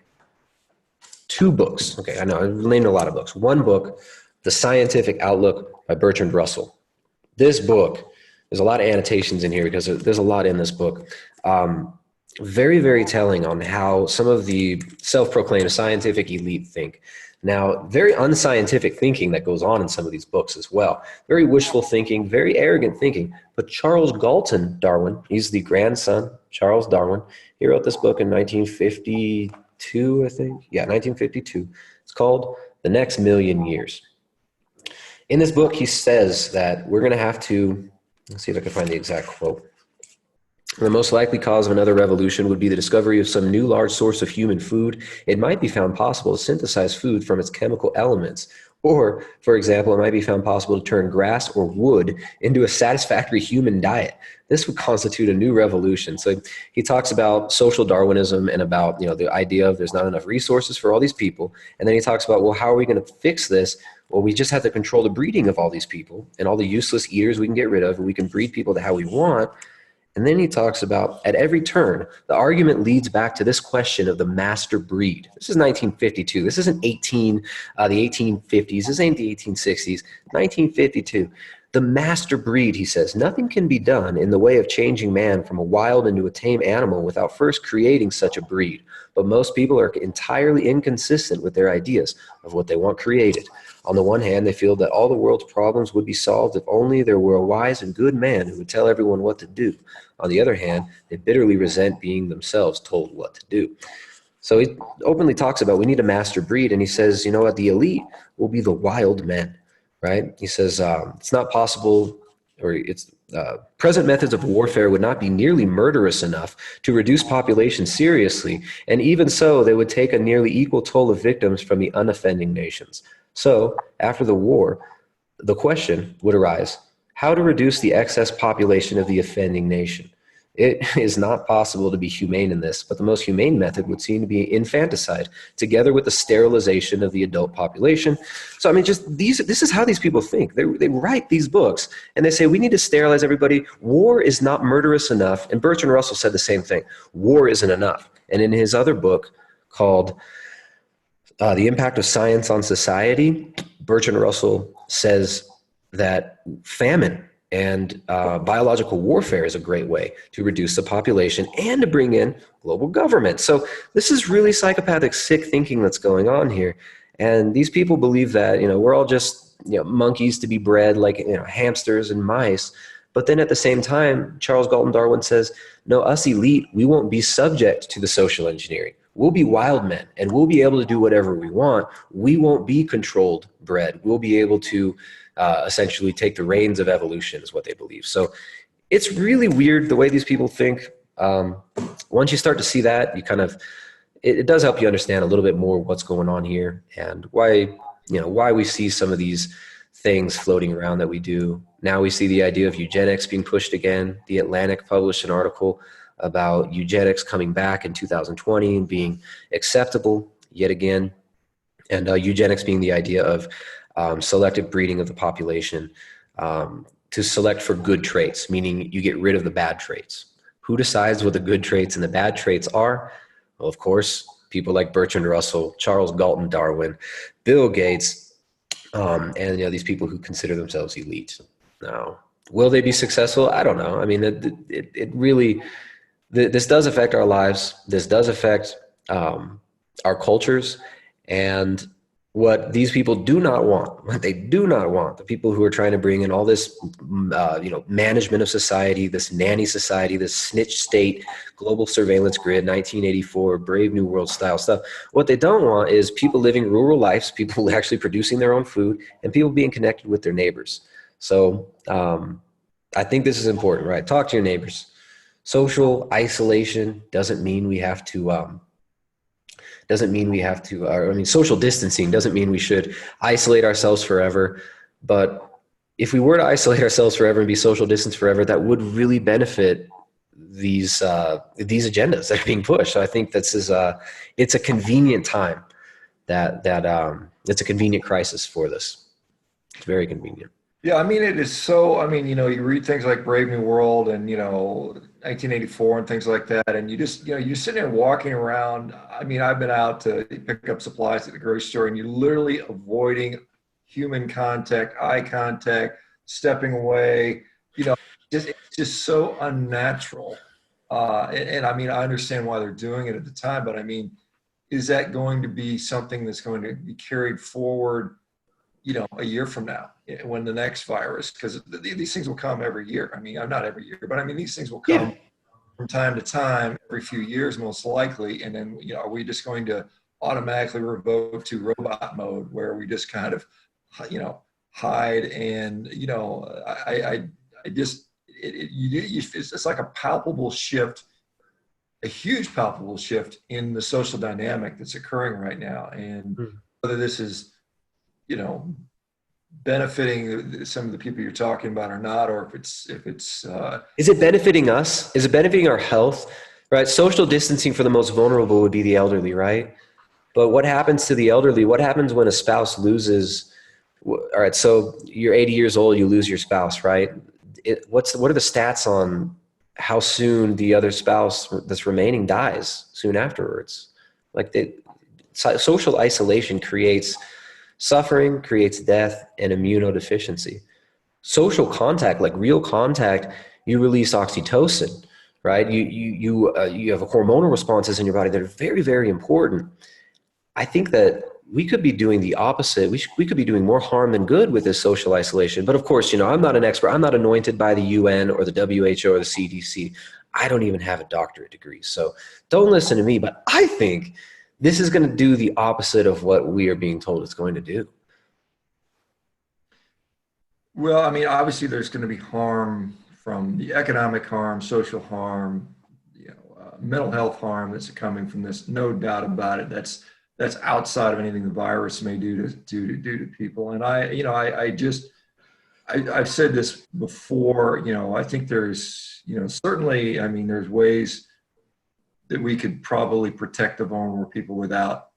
2 books. Okay, I know I've named a lot of books. 1 book, The Scientific Outlook by Bertrand Russell. This book, there's a lot of annotations in here because there's a lot in this book. Very, very telling on how some of the self-proclaimed scientific elite think. Now, very unscientific thinking that goes on in some of these books as well. Very wishful thinking, very arrogant thinking. But Charles Galton Darwin, he's the grandson, Charles Darwin. He wrote this book in 1952, I think. Yeah, 1952. It's called The Next Million Years. In this book, he says that we're going to have to, let's see if I can find the exact quote. The most likely cause of another revolution would be the discovery of some new large source of human food. It might be found possible to synthesize food from its chemical elements. Or, for example, it might be found possible to turn grass or wood into a satisfactory human diet. This would constitute a new revolution. So he talks about social Darwinism and about, the idea of there's not enough resources for all these people. And then he talks about, well, how are we going to fix this? Well, we just have to control the breeding of all these people, and all the useless eaters we can get rid of, and we can breed people to how we want. And then he talks about, at every turn, the argument leads back to this question of the master breed. This is 1952. This isn't the 1850s. This ain't the 1860s. 1952. The master breed, he says, nothing can be done in the way of changing man from a wild into a tame animal without first creating such a breed. But most people are entirely inconsistent with their ideas of what they want created. On the one hand, they feel that all the world's problems would be solved if only there were a wise and good man who would tell everyone what to do. On the other hand, they bitterly resent being themselves told what to do. So he openly talks about we need a master breed, and he says, you know what, the elite will be the wild men, right? He says it's not possible, or it's present methods of warfare would not be nearly murderous enough to reduce population seriously, and even so, they would take a nearly equal toll of victims from the unoffending nations. So, after the war, the question would arise, how to reduce the excess population of the offending nation? It is not possible to be humane in this, but the most humane method would seem to be infanticide, together with the sterilization of the adult population. So, I mean, this is how these people think. They write these books, and they say, we need to sterilize everybody. War is not murderous enough. And Bertrand Russell said the same thing. War isn't enough. And in his other book called The Impact of Science on Society, Bertrand Russell says that famine and biological warfare is a great way to reduce the population and to bring in global government. So this is really psychopathic, sick thinking that's going on here. And these people believe that, we're all just, monkeys to be bred like, hamsters and mice. But then at the same time, Charles Galton Darwin says, no, us elite, we won't be subject to the social engineering. We'll be wild men, and we'll be able to do whatever we want. We won't be controlled bred. We'll be able to essentially take the reins of evolution is what they believe. So it's really weird the way these people think. Once you start to see that, you kind of, it does help you understand a little bit more what's going on here and why we see some of these things floating around that we do. Now we see the idea of eugenics being pushed again. The Atlantic published an article about eugenics coming back in 2020 and being acceptable yet again. And eugenics being the idea of selective breeding of the population to select for good traits, meaning you get rid of the bad traits. Who decides what the good traits and the bad traits are? Well, of course, people like Bertrand Russell, Charles Galton Darwin, Bill Gates, and these people who consider themselves elite. Now, will they be successful? I don't know. I mean, it really, this does affect our lives. This does affect our cultures, and what these people do not want, what they do not want, the people who are trying to bring in all this, management of society, this nanny society, this snitch state, global surveillance grid, 1984, Brave New World style stuff. What they don't want is people living rural lives, people actually producing their own food, and people being connected with their neighbors. So I think this is important, right? Talk to your neighbors. Social isolation doesn't mean we have to, social distancing doesn't mean we should isolate ourselves forever. But if we were to isolate ourselves forever and be social distance forever, that would really benefit these agendas that are being pushed. So I think this is it's a convenient time that it's a convenient crisis for this. It's very convenient. Yeah, I mean, it is so, I mean, you read things like Brave New World and, 1984 and things like that. And you just, you're sitting there walking around. I mean, I've been out to pick up supplies at the grocery store and you're literally avoiding human contact, eye contact, stepping away, it's just so unnatural. And I mean, I understand why they're doing it at the time, but I mean, is that going to be something that's going to be carried forward, a year from now when the next virus, because these things will come every year. I mean, not every year, but I mean, these things will come Yeah. from time to time, every few years, most likely. And then, are we just going to automatically revert to robot mode where we just kind of, hide and, I just, it's like a palpable shift, a huge palpable shift in the social dynamic that's occurring right now. And whether this is, you know, benefiting some of the people you're talking about or not, or if it's Is it benefiting us? Is it benefiting our health? Right? Social distancing for the most vulnerable would be the elderly, right? But what happens to the elderly? What happens when a spouse loses? All right, so you're 80 years old, you lose your spouse, right? What are the stats on how soon the other spouse that's remaining dies soon afterwards? Like social isolation creates suffering, creates death, and immunodeficiency. Social contact, like real contact, you release oxytocin, right? You have hormonal responses in your body that are very, very important. I think that we could be doing the opposite. We could be doing more harm than good with this social isolation. But of course, I'm not an expert. I'm not anointed by the UN or the WHO or the CDC. I don't even have a doctorate degree. So don't listen to me. But I think this is going to do the opposite of what we are being told it's going to do. well, I mean, obviously there's going to be harm from the economic harm, social harm, mental health harm that's coming from this. No doubt about it. That's outside of anything the virus may do to people. And I've said this before. I think there's certainly, I mean, there's ways that we could probably protect the vulnerable people without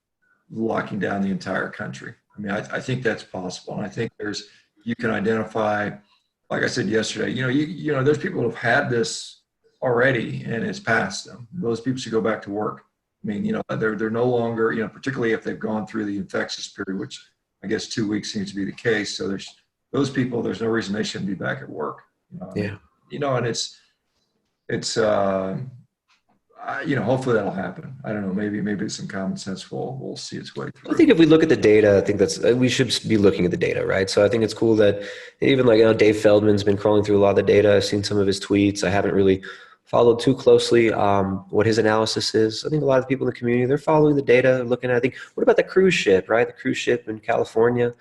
locking down the entire country. I mean, I think that's possible. And I think you can identify, like I said yesterday, there's people who have had this already and it's passed them. Those people should go back to work. I mean, they're no longer, particularly if they've gone through the infectious period, which I guess 2 weeks seems to be the case. So there's those people, there's no reason they shouldn't be back at work. Yeah. And it's hopefully that'll happen. I don't know. Maybe some common sense will see its way through. I think if we look at the data, I think we should be looking at the data, right? So I think it's cool that even like, Dave Feldman's been crawling through a lot of the data. I've seen some of his tweets. I haven't really followed too closely what his analysis is. I think a lot of people in the community, they're following the data, looking at, I think, what about the cruise ship, right? The cruise ship in California.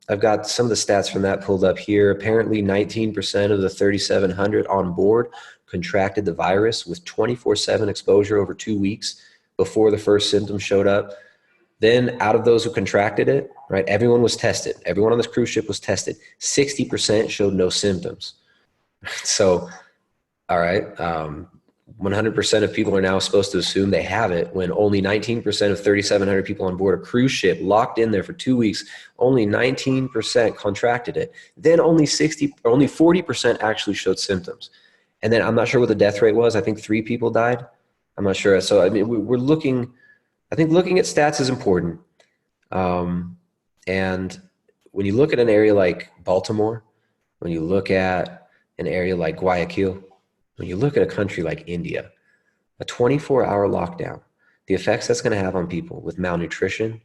I've got some of the stats from that pulled up here. Apparently 19% of the 3,700 on board contracted the virus with 24/7 exposure over 2 weeks before the first symptoms showed up. Then out of those who contracted it, right, everyone was tested. Everyone on this cruise ship was tested. 60% showed no symptoms. So, all right, 100% of people are now supposed to assume they have it when only 19% of 3,700 people on board a cruise ship locked in there for 2 weeks, only 19% contracted it. Then only 40% actually showed symptoms. And then I'm not sure what the death rate was. I think 3 people died. I'm not sure. So, I mean, I think looking at stats is important. And when you look at an area like Baltimore, when you look at an area like Guayaquil, when you look at a country like India, a 24-hour lockdown, the effects that's going to have on people with malnutrition,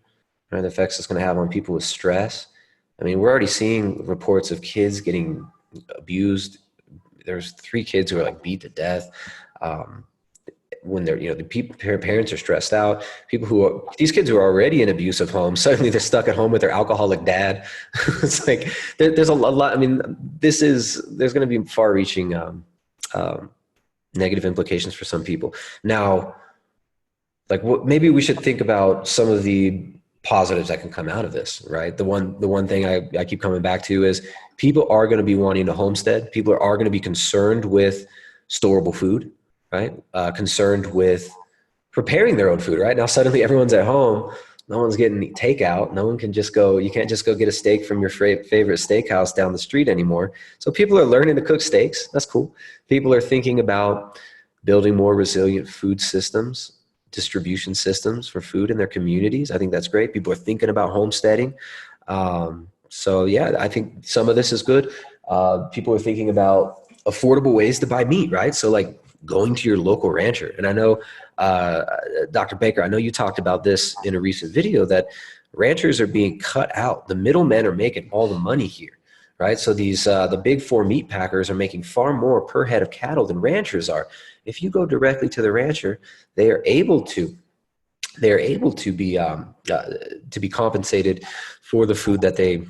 and the effects it's going to have on people with stress. I mean, we're already seeing reports of kids getting abused. There's 3 kids who are like beat to death. When they're, parents are stressed out. These kids who are already in abusive homes, suddenly they're stuck at home with their alcoholic dad. It's like, there's a lot. I mean, there's going to be far reaching negative implications for some people. Now, like maybe we should think about some of the positives that can come out of this, right? The one thing I keep coming back to is people are going to be wanting to homestead. People are going to be concerned with storable food, right? Concerned with preparing their own food, right? Now suddenly everyone's at home. No one's getting takeout. No one can you can't just go get a steak from your favorite steakhouse down the street anymore. So people are learning to cook steaks. That's cool. People are thinking about building more resilient food systems, distribution systems for food in their communities. I think that's great. People are thinking about homesteading. So yeah, I think some of this is good. People are thinking about affordable ways to buy meat, right? So like going to your local rancher. And I know, Dr. Baker, I know you talked about this in a recent video that ranchers are being cut out. The middlemen are making all the money here, right? So these, the big 4 meat packers are making far more per head of cattle than ranchers are. If you go directly to the rancher, they are able to be compensated for the food that they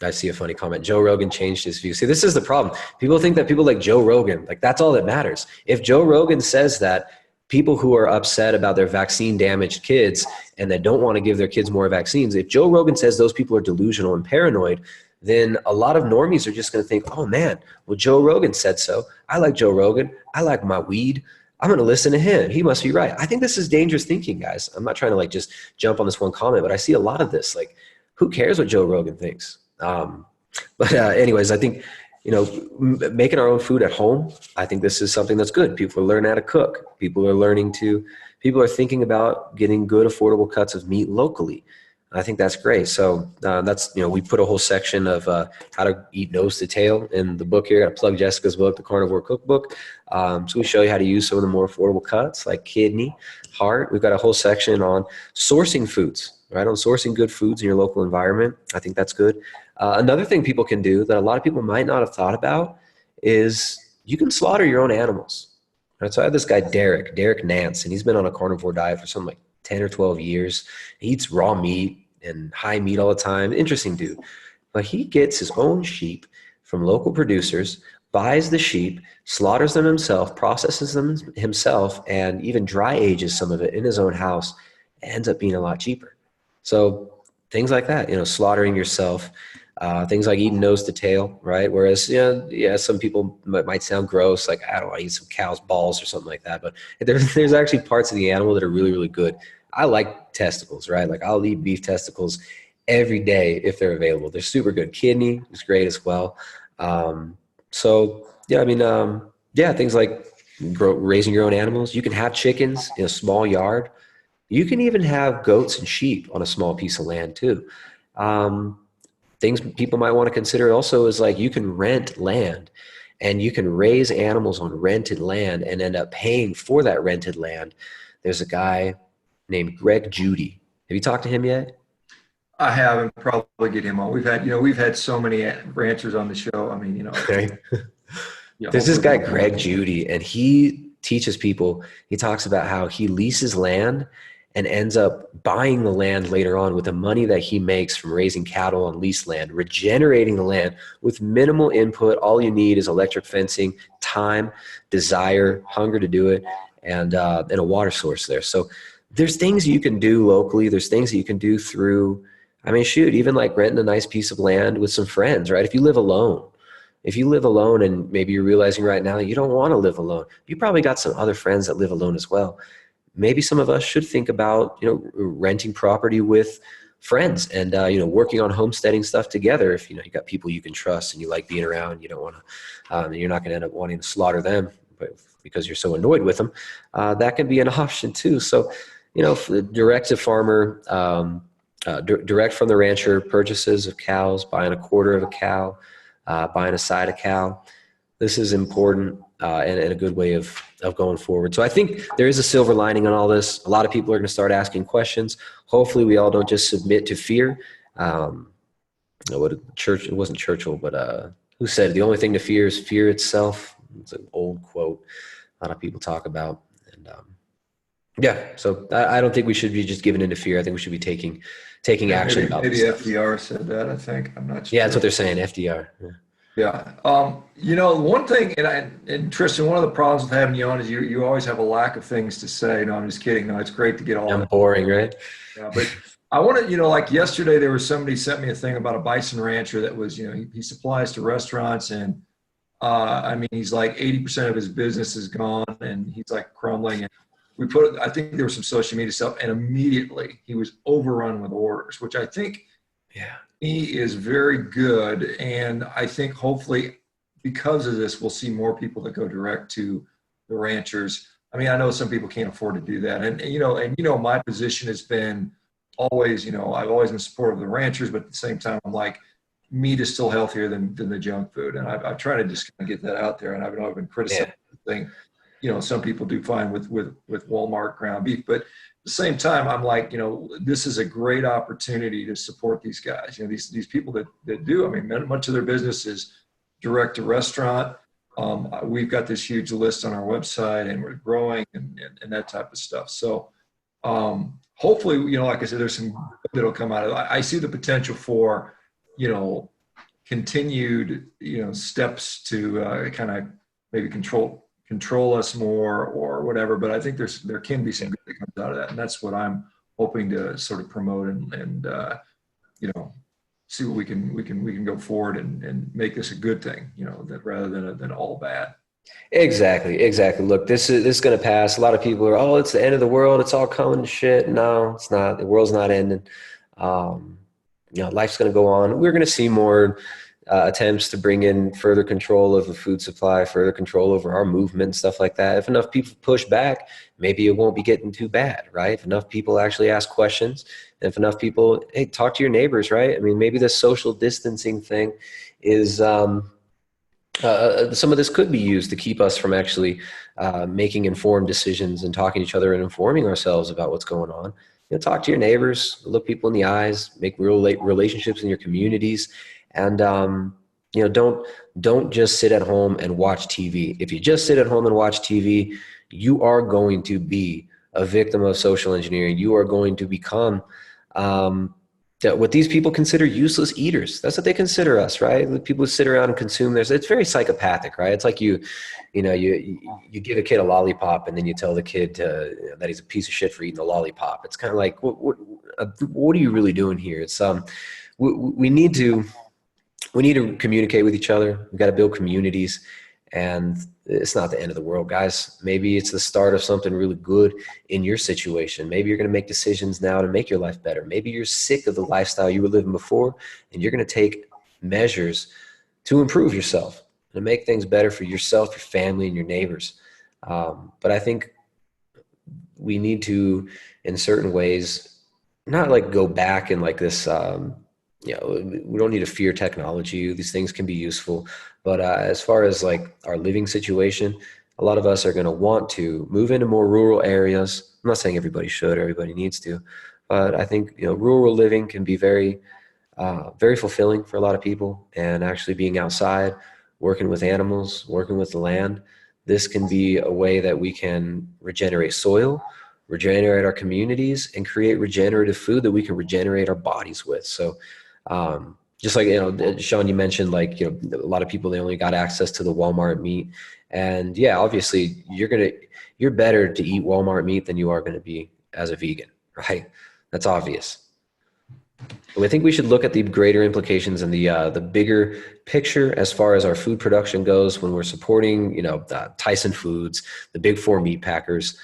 I see a funny comment. Joe Rogan changed his view. See, this is the problem. People think that people like Joe Rogan, like that's all that matters. If Joe Rogan says that, people who are upset about their vaccine damaged kids and that don't want to give their kids more vaccines, if Joe Rogan says those people are delusional and paranoid, then a lot of normies are just going to think, oh man, well, Joe Rogan said so. I like Joe Rogan. I like my weed. I'm going to listen to him. He must be right. I think this is dangerous thinking, guys. I'm not trying to like just jump on this one comment, but I see a lot of this. Like, who cares what Joe Rogan thinks? But anyways, I think, making our own food at home, I think this is something that's good. People are learning how to cook. People are thinking about getting good, affordable cuts of meat locally. I think that's great. So we put a whole section of how to eat nose to tail in the book here. I plug Jessica's book, The Carnivore Cookbook. So we show you how to use some of the more affordable cuts like kidney, heart. We've got a whole section on sourcing foods, right? On sourcing good foods in your local environment. I think that's good. Another thing people can do that a lot of people might not have thought about is you can slaughter your own animals. Right? So I have this guy, Derek Nance, and he's been on a carnivore diet for something like 10 or 12 years. He eats raw meat and high meat all the time. Interesting dude. But he gets his own sheep from local producers, buys the sheep, slaughters them himself, processes them himself, and even dry ages some of it in his own house. It ends up being a lot cheaper. So things like that, slaughtering yourself, things like eating nose to tail, right? Whereas, some people might sound gross, like I don't want to eat some cow's balls or something like that. But there's actually parts of the animal that are really, really good. I like testicles, right? Like I'll eat beef testicles every day if they're available. They're super good. Kidney is great as well. Things like raising your own animals. You can have chickens in a small yard. You can even have goats and sheep on a small piece of land too. Things people might want to consider also is like you can rent land and you can raise animals on rented land and end up paying for that rented land. There's a guy named Greg Judy. Have you talked to him yet? I haven't. Probably get him on. We've had so many ranchers on the show. I mean, Okay. There's this hopefully guy, we'll get Greg him. Judy, and he teaches people, he talks about how he leases land and ends up buying the land later on with the money that he makes from raising cattle on leased land, regenerating the land with minimal input. All you need is electric fencing, time, desire, hunger to do it, and a water source there. So there's things you can do locally. There's things that you can do through, even like renting a nice piece of land with some friends, right? If you live alone and maybe you're realizing right now that you don't want to live alone, you probably got some other friends that live alone as well. Maybe some of us should think about, renting property with friends and, working on homesteading stuff together. If, you got people you can trust and you like being around, you don't want to, you're not going to end up wanting to slaughter them because you're so annoyed with them. That can be an option too. So, direct to farmer, direct from the rancher purchases of cows, buying a quarter of a cow, buying a side of cow. This is important and a good way of going forward. So I think there is a silver lining on all this. A lot of people are going to start asking questions. Hopefully we all don't just submit to fear. It wasn't Churchill, but who said the only thing to fear is fear itself? It's an old quote a lot of people talk about. And so I don't think we should be just giving into fear. I think we should be taking action about Maybe this stuff. FDR said that. I think I'm not Yeah, that's sure. what they're saying, FDR. Yeah. Yeah. One thing, and Tristan, one of the problems with having you on is you always have a lack of things to say. No, I'm just kidding. No, it's great to get all I'm that. boring, right? Yeah, but I want to, like yesterday, there was somebody sent me a thing about a bison rancher that was, he supplies to restaurants, and he's like 80% of his business is gone, and he's like crumbling. And I think there was some social media stuff, and immediately he was overrun with orders, which I think Yeah. he is very good. And I think hopefully because of this, we'll see more people that go direct to the ranchers. I know some people can't afford to do that. And my position has been always, I've always been supportive of the ranchers, but at the same time, I'm like, meat is still healthier than the junk food. And I've tried to just kind of get that out there. And I've been criticizing the thing. Some people do fine with Walmart ground beef, but at the same time, I'm like, this is a great opportunity to support these guys. These people that do. Much of their business is direct to restaurant. We've got this huge list on our website, and we're growing and that type of stuff. So hopefully, like I said, there's some good that'll come out of it. I see the potential for, continued, steps to kind of maybe control control us more or whatever. But I think there can be some good that comes out of that, and that's what I'm hoping to sort of promote and you know, see what we can go forward and make this a good thing, that rather than all bad. Exactly. Look, this is going to pass. A lot of people are, oh, it's the end of the world. It's all coming to shit. No, it's not. The world's not ending. Life's going to go on. We're going to see more attempts to bring in further control of the food supply, further control over our movement, stuff like that. If enough people push back, maybe it won't be getting too bad, right? If enough people actually ask questions, and if enough people, hey, talk to your neighbors, right? I mean, maybe the social distancing thing is some of this could be used to keep us from actually making informed decisions and talking to each other and informing ourselves about what's going on. Talk to your neighbors, look people in the eyes, make real relationships in your communities, and don't just sit at home and watch TV. If you just sit at home and watch TV, you are going to be a victim of social engineering. You are going to become what these people consider useless eaters. That's what they consider us, right? The people who sit around and consume this. It's very psychopathic, right? It's like you give a kid a lollipop and then you tell the kid that he's a piece of shit for eating a lollipop. It's kind of like, what are you really doing here? It's we need to communicate with each other. We've got to build communities, and it's not the end of the world, guys. Maybe it's the start of something really good in your situation. Maybe you're going to make decisions now to make your life better. Maybe you're sick of the lifestyle you were living before, and you're going to take measures to improve yourself, to make things better for yourself, your family, and your neighbors. But I think we need to, in certain ways, not like go back and like this, we don't need to fear technology. These things can be useful. But as far as like our living situation, a lot of us are going to want to move into more rural areas. I'm not saying everybody should or everybody needs to, but I think, rural living can be very, very fulfilling for a lot of people. And actually being outside, working with animals, working with the land, this can be a way that we can regenerate soil, regenerate our communities, and create regenerative food that we can regenerate our bodies with. So, just like, Sean, you mentioned, like, a lot of people, they only got access to the Walmart meat. And yeah, obviously you're better to eat Walmart meat than you are going to be as a vegan, right? That's obvious. But I think we should look at the greater implications and the bigger picture as far as our food production goes when we're supporting, Tyson Foods, the big four meat packers.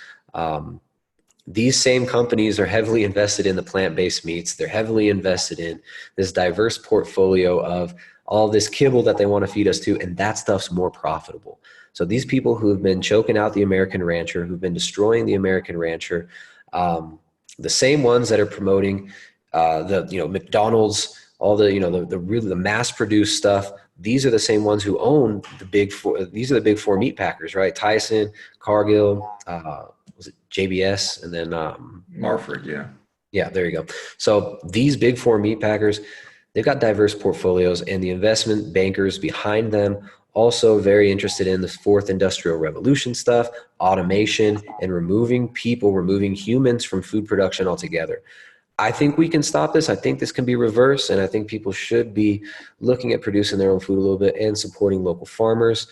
These same companies are heavily invested in the plant-based meats. They're heavily invested in this diverse portfolio of all this kibble that they want to feed us to, and that stuff's more profitable. So these people who have been choking out the American rancher, who've been destroying the American rancher, the same ones that are promoting McDonald's, all the mass-produced stuff. These are the same ones who own the big four. These are the big four meat packers, right? Tyson, Cargill, was it JBS, and then Marfrig, yeah. Yeah, there you go. So these big four meat packers, they've got diverse portfolios, and the investment bankers behind them also very interested in the fourth industrial revolution stuff, automation, and removing humans from food production altogether. I think we can stop this. I think this can be reversed, and I think people should be looking at producing their own food a little bit and supporting local farmers.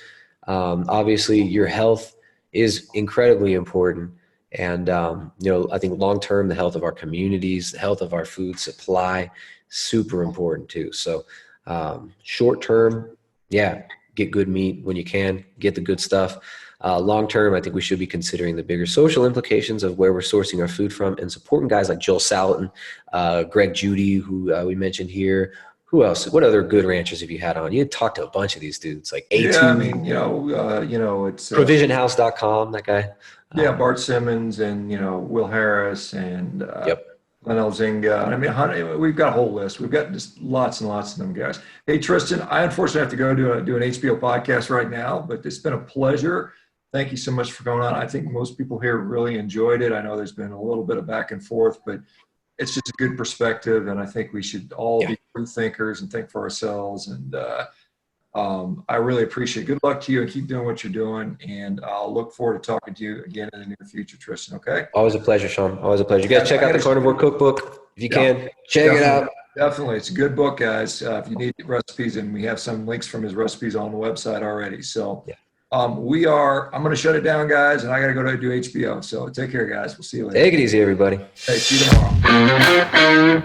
Obviously, your health is incredibly important. And, I think long-term, the health of our communities, the health of our food supply, super important too. So short-term, yeah, get good meat when you can, get the good stuff. Long-term, I think we should be considering the bigger social implications of where we're sourcing our food from and supporting guys like Joel Salatin, Greg Judy, who we mentioned here. Who else? What other good ranchers have you had on? You had talked to a bunch of these dudes, like A2. Yeah, I mean, it's provisionhouse.com, that guy. Yeah, Bart Simmons and Will Harris and Yep. Glenn Elzinga. I mean, we've got a whole list. We've got just lots and lots of them guys. Hey, Tristan, I unfortunately have to go do an HBO podcast right now, but it's been a pleasure. Thank you so much for going on. I think most people here really enjoyed it. I know there's been a little bit of back and forth, but it's just a good perspective, and I think we should all be true thinkers and think for ourselves. And I really appreciate it. Good luck to you, and keep doing what you're doing. And I'll look forward to talking to you again in the near future, Tristan. Okay? Always a pleasure, Sean. Always a pleasure. You guys check out the Carnivore Cookbook if you can. Check it out. Definitely. It's a good book, guys. If you need recipes, and we have some links from his recipes on the website already. So I'm going to shut it down, guys, and I got to go to do HBO. So take care, guys. We'll see you later. Take it easy, everybody. Hey, see you tomorrow.